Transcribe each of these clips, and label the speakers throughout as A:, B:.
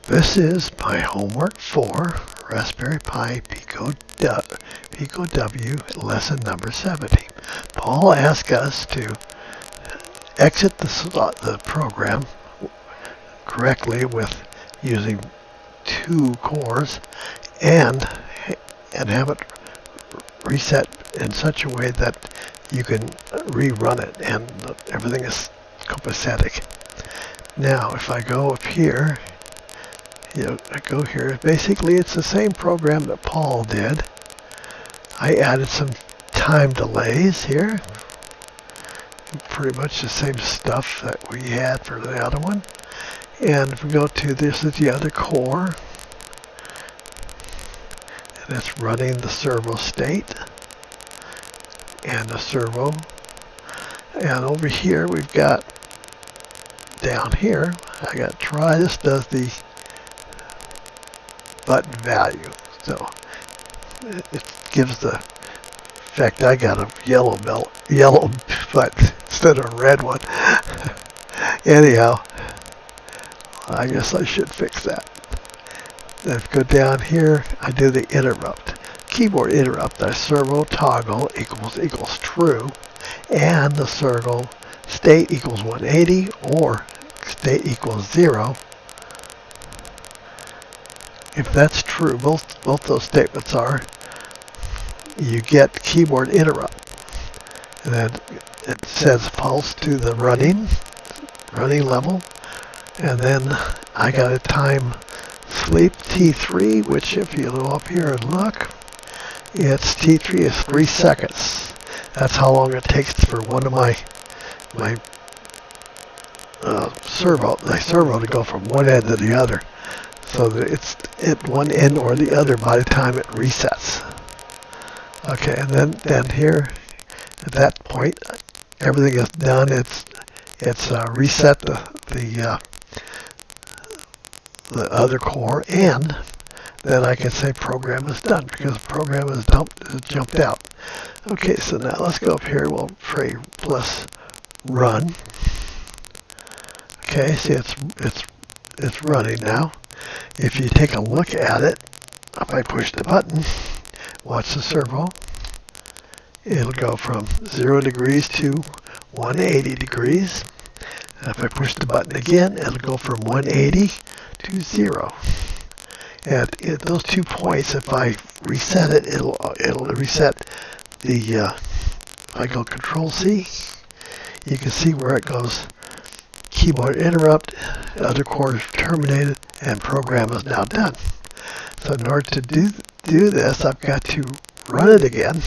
A: This is my homework for Raspberry Pi picoW lesson number 70. Paul asked us to exit the program correctly with using 2 cores and have it reset in such a way that you can rerun it and everything is copacetic. Now if I go up here, I go here, basically it's the same program that Paul did. I added some time delays here, pretty much the same stuff that we had for the other one. And if we go to, this is the other core, and it's running the servo state and the servo. And over here we've got, down here, I got try, this does the button value. So it gives the, in fact I got a yellow button instead of a red one. Anyhow, I guess I should fix that. Then go down here, I do the interrupt. Keyboard interrupt, the servo toggle equals true, and the servo state equals 180 or state equals 0. If that's true, both those statements are, you get keyboard interrupt. And then it says pulse to the running level. And then I got a time sleep T3, which if you go up here and look, it's T3 is 3 seconds. That's how long it takes for one of my servo to go from one end to the other. So that it's at one end or the other by the time it resets. Okay, and then here, at that point, everything is done. It's reset the other core, and then I can say program is done because the program is jumped out. Okay, so now let's go up here. We'll try plus run. Okay, see it's running now. If you take a look at it, if I push the button, watch the servo, it'll go from 0 degrees to 180 degrees. And if I push the button again, it'll go from 180 to 0. And at those 2 points, if I reset it, it'll reset the, if I go Control C, you can see where it goes. Keyboard interrupt, other core is terminated, and program is now done. So in order to do this, I've got to run it again.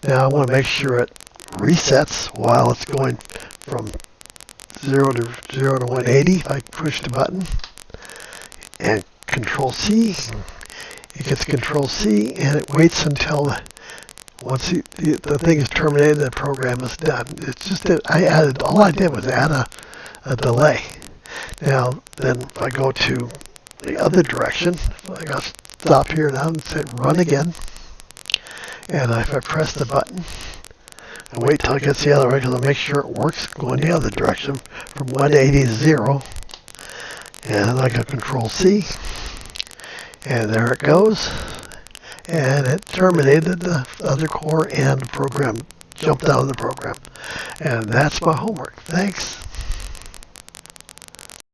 A: Now I want to make sure it resets while it's going from 0 to 180. If I push the button and Control C, it gets Control C, and it waits until once the thing is terminated, the program is done. It's just that all I did was add a delay. Now, then if I go to the other direction, I got to stop here now and say run again. And if I press the button and wait till it gets the other way, because I'll make sure it works going the other direction from 180 to 0. And I go Control C, and there it goes. And it terminated the other core and the program jumped out of the program. And that's my homework. Thanks.